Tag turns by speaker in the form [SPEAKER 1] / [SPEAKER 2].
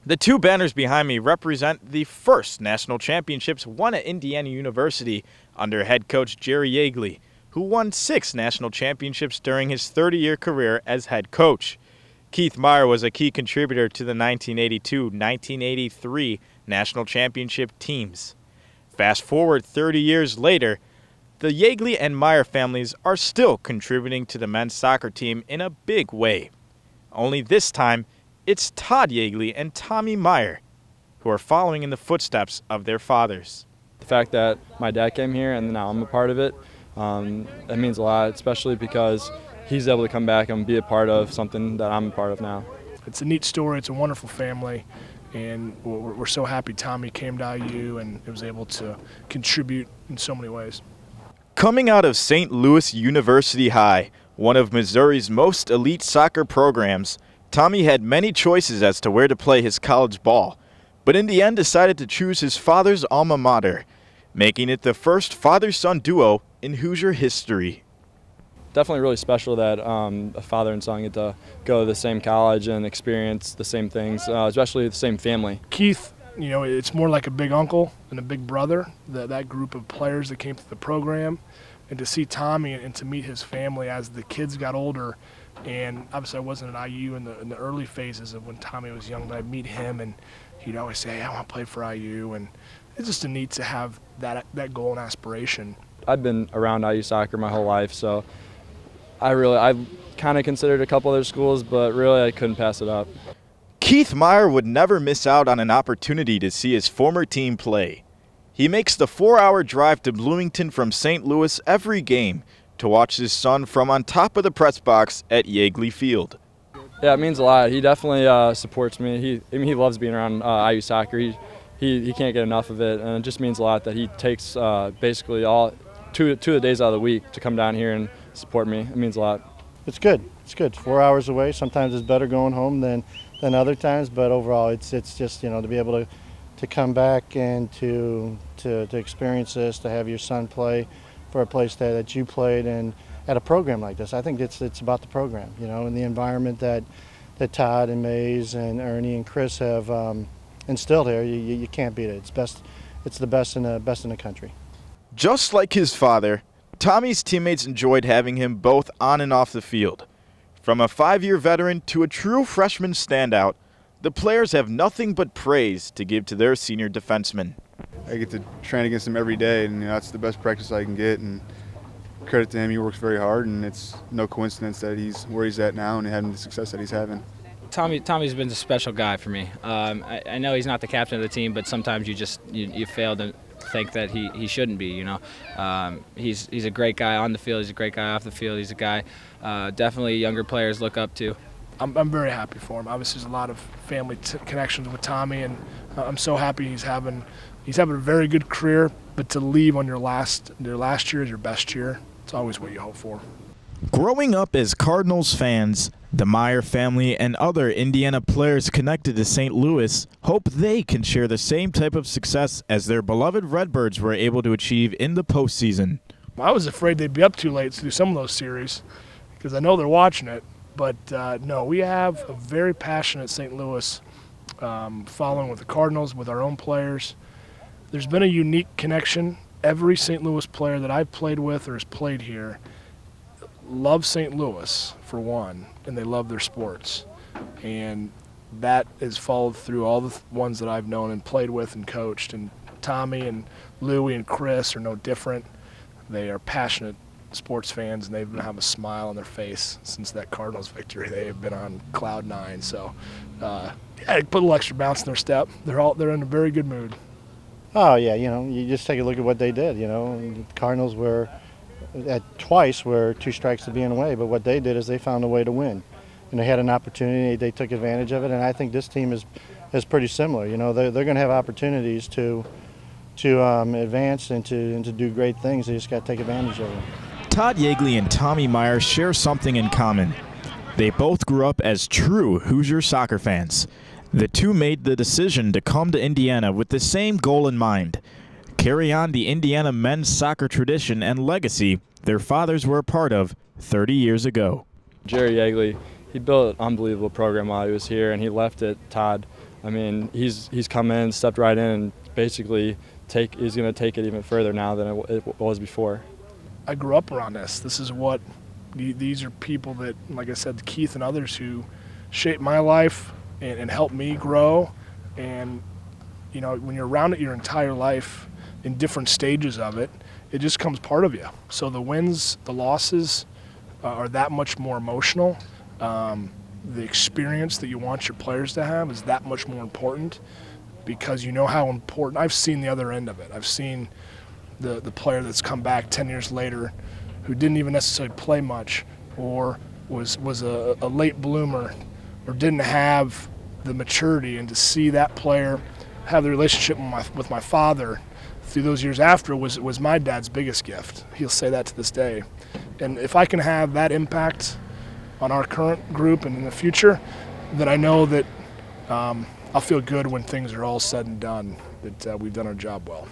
[SPEAKER 1] The two banners behind me represent the first national championships won at Indiana University under head coach Jerry Yeagley, who won 6 national championships during his 30-year career as head coach. Keith Meyer was a key contributor to the 1982-1983 national championship teams. Fast forward 30 years later, the Yeagley and Meyer families are still contributing to the men's soccer team in a big way. Only this time, it's Todd Yeagley and Tommy Meyer who are following in the footsteps of their fathers.
[SPEAKER 2] The fact that my dad came here and now I'm a part of it, that means a lot, especially because he's able to come back and be a part of something that I'm a part of now.
[SPEAKER 3] It's a neat story. It's a wonderful family, and we're so happy Tommy came to IU and was able to contribute in so many ways.
[SPEAKER 1] Coming out of St. Louis University High, one of Missouri's most elite soccer programs, Tommy had many choices as to where to play his college ball, but in the end decided to choose his father's alma mater, making it the first father-son duo in Hoosier history.
[SPEAKER 2] Definitely really special that a father and son get to go to the same college and experience the same things, especially the same family.
[SPEAKER 3] Keith, it's more like a big uncle and a big brother, that group of players that came through the program, and to see Tommy and to meet his family as the kids got older. And obviously I wasn't at IU in the early phases of when Tommy was young, but I'd meet him and he'd always say, hey, I want to play for IU. And it's just a neat to have that goal and aspiration.
[SPEAKER 2] I've been around IU soccer my whole life, so I kind of considered a couple other schools, but really I couldn't pass it up.
[SPEAKER 1] Keith Meyer would never miss out on an opportunity to see his former team play. He makes the 4-hour drive to Bloomington from St. Louis every game to watch his son from on top of the press box at Yeagley Field.
[SPEAKER 2] Yeah, it means a lot. He definitely supports me. He loves being around IU soccer. He can't get enough of it, and it just means a lot that he takes basically two of the days out of the week to come down here and support me. It means a lot.
[SPEAKER 4] It's good. It's good. 4 hours away. Sometimes it's better going home than other times, but overall it's just to be able to come back and to experience this, to have your son play for a place that you played and at a program like this. I think it's about the program, and the environment that Todd and Mays and Ernie and Chris have instilled here. You can't beat it. It's the best in the country.
[SPEAKER 1] Just like his father, Tommy's teammates enjoyed having him both on and off the field. From a 5-year veteran to a true freshman standout, the players have nothing but praise to give to their senior defenseman.
[SPEAKER 5] I get to train against him every day, and that's the best practice I can get. And credit to him, he works very hard, and it's no coincidence that he's where he's at now and having the success that he's having.
[SPEAKER 6] Tommy's been a special guy for me. I know he's not the captain of the team, but sometimes you fail to think that he shouldn't be. He's a great guy on the field. He's a great guy off the field. He's a guy definitely younger players look up to.
[SPEAKER 3] I'm very happy for him. Obviously, there's a lot of family connections with Tommy, and I'm so happy he's having a very good career. But to leave on your last year is your best year. It's always what you hope for.
[SPEAKER 1] Growing up as Cardinals fans, the Meyer family and other Indiana players connected to St. Louis hope they can share the same type of success as their beloved Redbirds were able to achieve in the postseason.
[SPEAKER 3] I was afraid they'd be up too late to do some of those series because I know they're watching it. But no, we have a very passionate St. Louis following with the Cardinals, with our own players. There's been a unique connection. Every St. Louis player that I've played with or has played here love St. Louis, for one, and they love their sports. And that is followed through all the ones that I've known and played with and coached. And Tommy and Louie and Chris are no different. They are passionate sports fans, and they've have a smile on their face since that Cardinals victory. They have been on cloud 9. So, yeah, put a little extra bounce in their step. They're in a very good mood.
[SPEAKER 4] Oh yeah, you just take a look at what they did. The Cardinals were twice 2 strikes to being away, but what they did is they found a way to win. They had an opportunity, they took advantage of it, and I think this team is pretty similar. They're going to have opportunities to advance and to do great things. They just got to take advantage of them.
[SPEAKER 1] Todd Yeagley and Tommy Meyer share something in common. They both grew up as true Hoosier soccer fans. The two made the decision to come to Indiana with the same goal in mind: carry on the Indiana men's soccer tradition and legacy their fathers were a part of 30 years ago.
[SPEAKER 2] Jerry Yeagley, he built an unbelievable program while he was here, and he left it, Todd, I mean, he's come in, stepped right in, and basically is going to take it even further now than it was before.
[SPEAKER 3] I grew up around this. This is what these are people that, like I said, Keith and others who shaped my life and helped me grow. And you know, when you're around it your entire life in different stages of it, it just becomes part of you. So the wins, the losses are that much more emotional. The experience that you want your players to have is that much more important, because you know how important. I've seen the other end of it. I've seen the player that's come back 10 years later who didn't even necessarily play much, or was a late bloomer, or didn't have the maturity, and to see that player have the relationship with my father through those years after was my dad's biggest gift. He'll say that to this day. And if I can have that impact on our current group and in the future, then I know that I'll feel good when things are all said and done, that we've done our job well.